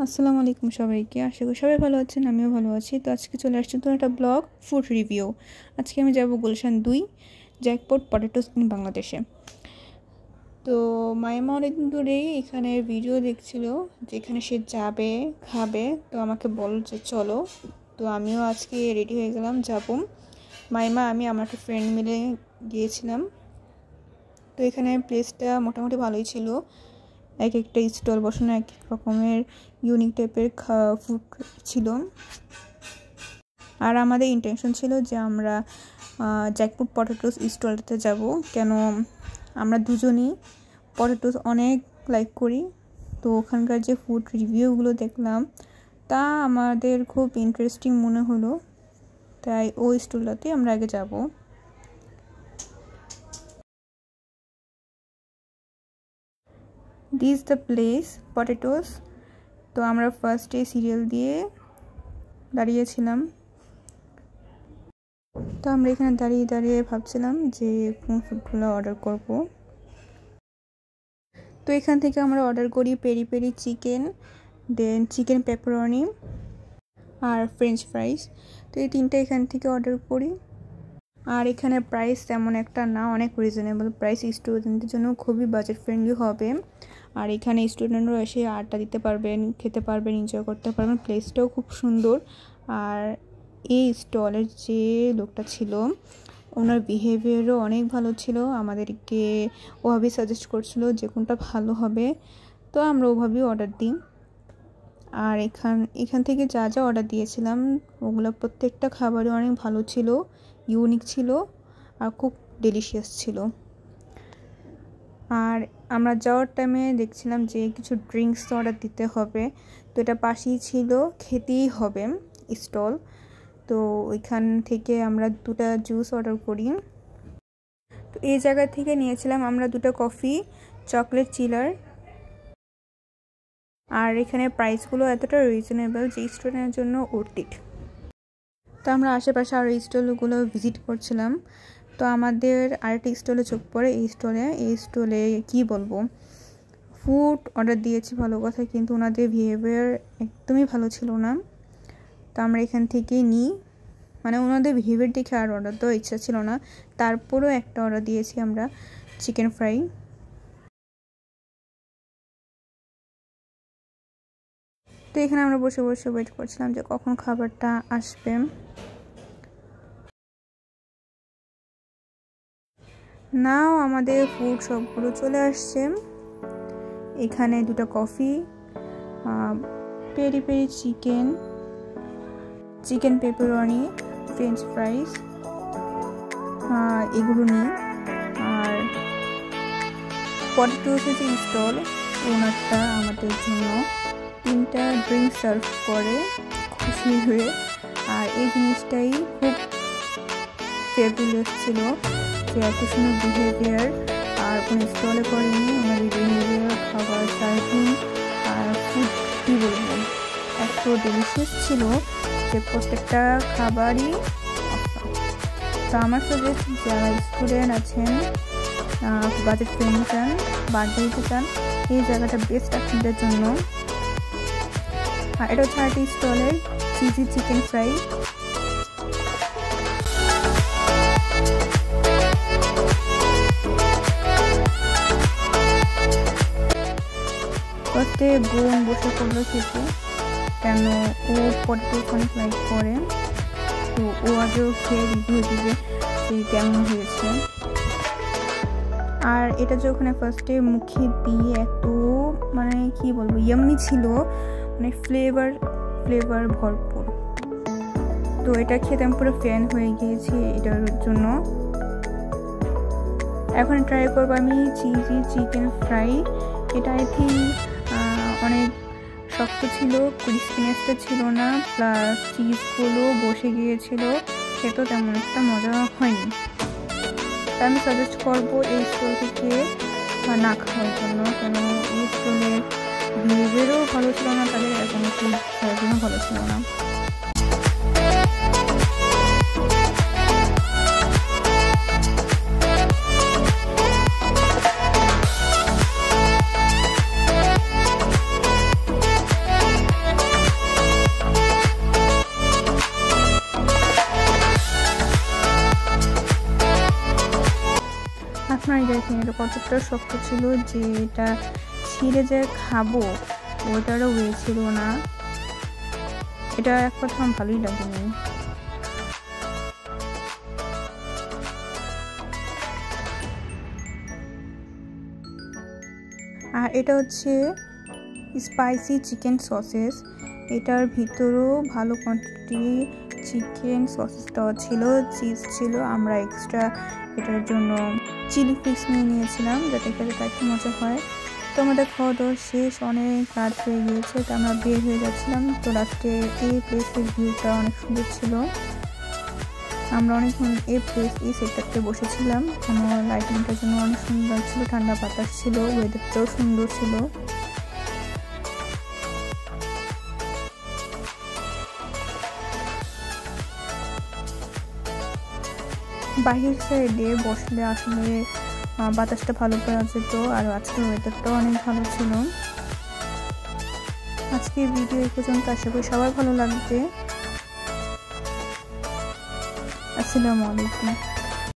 আসসালামু আলাইকুম সবাইকে। আশা করি সবাই ভালো আছেন, আমিও ভালো আছি। তো আজকে চলে আসছি তো একটা ব্লগ ফুড রিভিউ। আজকে আমি যাব গুলশান 2 জ্যাকপট পটেটোস ইন বাংলাদেশে। তো মাইমা অনেকদিন ধরেই এখানে ভিডিও দেখছিল যে এখানে সে যাবে, খাবে। তো আমাকে বল যে চলো। তো আমিও আজকে রেডি হয়ে গেলাম, যাব। মাইমা আমি আমার একটা ফ্রেন্ড মিলে গিয়েছিলাম। তো এখানে প্লেসটা মোটামুটি ভালোই ছিল। এক একটা স্টল বসানো এক এক রকমের ইউনিক টাইপের ফুড ছিল। আর আমাদের ইন্টেনশন ছিল যে আমরা জ্যাকপট পটেটোস স্টলটাতে যাব, কেন আমরা দুজনই পটেটোস অনেক লাইক করি। তো ওখানকার যে ফুড রিভিউগুলো দেখলাম তা আমাদের খুব ইন্টারেস্টিং মনে হলো, তাই ওই স্টলটাতে আমরা আগে যাব। This the place potatoes. তো আমরা ফার্স্টে সিরিয়াল দিয়ে দাঁড়িয়েছিলাম। তো আমরা এখানে দাঁড়িয়ে দাঁড়িয়ে ভাবছিলাম যে কোন ফুডগুলো অর্ডার করব। তো এখান থেকে আমরা অর্ডার করি peri peri chicken, then chicken pepperoni আর ফ্রেঞ্চ ফ্রাইস। তো এই তিনটা এখান থেকে অর্ডার করি। আর এখানে প্রাইস তেমন একটা না, অনেক রিজনেবল প্রাইস, স্টুডেন্টদের জন্য খুবই বাজেট ফ্রেন্ডলি হবে। আর এখানে স্টুডেন্টরা এসে আড্ডা দিতে পারবেন, খেতে পারবেন, এনজয় করতে পারবেন। প্লেসটাও খুব সুন্দর। আর এই স্টলের যে লোকটা ছিল ওনার বিহেভিয়ারও অনেক ভালো ছিল, আমাদেরকে ওভাবেই সাজেস্ট করছিল যে কোনটা ভালো হবে। তো আমরা ওভাবেই অর্ডার দিই। আর এখান থেকে যা যা অর্ডার দিয়েছিলাম ওগুলো প্রত্যেকটা খাবারই অনেক ভালো ছিল, ইউনিক ছিল আর খুব ডেলিশিয়াস ছিল। আর আমরা যাওয়ার টাইমে দেখছিলাম যে কিছু ড্রিঙ্কস অর্ডার দিতে হবে, তো এটা পাশেই ছিল, খেতেই হবে স্টল। তো ওইখান থেকে আমরা 2টা জুস অর্ডার করি। তো এই জায়গা থেকে নিয়েছিলাম আমরা 2টা কফি, চকলেট চিলার। আর এখানে প্রাইসগুলো এতটা রিজনেবল যে স্টুডেন্টের জন্য ওর্থ ইট। তো আমরা আশেপাশে আরও স্টলগুলো ভিজিট করছিলাম। তো আমাদের আরেকটা স্টলে চোখ পড়ে। এই স্টলে কি বলবো, ফুড অর্ডার দিয়েছি ভালো কথা, কিন্তু ওনাদের বিহেভিয়ার একদমই ভালো ছিল না। তো আমরা এখান থেকে নিই, মানে ওনাদের বিহেভিয়ার দেখে আর অর্ডার দেওয়ার ইচ্ছা ছিল না। তারপরেও একটা অর্ডার দিয়েছি আমরা, চিকেন ফ্রাই। তো এখানে আমরা বসে বসে ওয়েট করছিলাম যে কখন খাবারটা আসবে। নাও আমাদের ফুড সবগুলো চলে আসছে। এখানে 2টা coffee, peri peri chicken, chicken pepperoni, French fries, এগুলো নিই। আর পটেটোসের যে স্টল ওনারটা আমাদের জন্য 3টা ড্রিঙ্ক সার্ভ করে খুশি হয়ে। আর এই জিনিসটাই খুব ফেভারিট ছিল যে এত সুন্দর বিহেভিয়ার আর কোনো স্টলে করেনি। ওনার বিহেভিয়ার, খাবার, সার্ভিং আর ফুড কী বলবো, এত ডেলিশিয়াস ছিল যে প্রত্যেকটা খাবারই। তো আমার সাজেস্ট যারা স্টুডেন্ট আছেন, বাজেট ফ্রেন্ডলি চান, বার্থডে দিতে চান, এই জায়গাটা বেস্ট আপনাদের জন্য। আর এটা হচ্ছে আরেকটি স্টলের চিজি চিকেন ফ্রাই। ফার্স্টে বোন বসে পড়লো খেতে, কেন ও পটেটোস অনেক লাইক করে। তো ও আগেও খেয়ে রিভিউ দিবে যে কেমন হয়েছে। আর এটা যে ওখানে ফার্স্টে মুখে দিয়ে এত মানে কি বলবো ইয়াম্মি ছিল, মানে ফ্লেভার ভরপুর। তো এটা খেতে আমি পুরো ফ্যান হয়ে গিয়েছি এটার জন্য। এখন ট্রাই করবো আমি চিজি চিকেন ফ্রাই। এটা আই থিঙ্ক অনেক শক্ত ছিল, ক্রিসপিনেসটা ছিল না, প্লাস চিজগুলো বসে গিয়েছিল, খেতেও তেমন একটা মজা হয়নি। তা আমি সাজেস্ট করবো এই স্টল থেকে না খাওয়ার জন্য, কেন এই স্টলের বিহেভিয়ারও ভালো ছিল না, তাদের এখন ফুড সার্ভিংও ভালো ছিল না। দেখেন এটা কতটা শক্ত ছিল যে এটা ছিঁড়ে যে খাবো ওটারও ওয়ে ছিল না। এটা এক কথা আমার ভালোই লাগেনি। আর এটা হচ্ছে স্পাইসি চিকেন সসেস, এটার ভিতরেও ভালো কোয়ান্টিটি চিকেন সসেসটাও ছিল, চিজ ছিল। আমরা এক্সট্রা এটার জন্য চিলি ফ্লেক্স নিয়ে নিয়েছিলাম যাতে খেতে একটু মজা হয়। তো আমাদের খাওয়া দাওয়া শেষ, অনেক রাত হয়ে গিয়েছে, তো আমরা বের হয়ে যাচ্ছিলাম। তো লাস্টে এই প্লেসের ভিউটা অনেক সুন্দর ছিল। আমরা অনেকক্ষণ এই সেক্টরতে বসেছিলাম, কোনো লাইটিংটার জন্য অনেক সুন্দর ছিল, ঠান্ডা বাতাস ছিল, ওয়েদারটাও সুন্দর ছিল। বাহির সাইডে বসলে আসলে বাতাসটা ভালো পাওয়া যেত, আর আজকের ওয়েদারটাও অনেক ভালো ছিল। আজকের ভিডিও এই পর্যন্ত, আশা করি সবার ভালো লাগবে। আসসালামু আলাইকুম।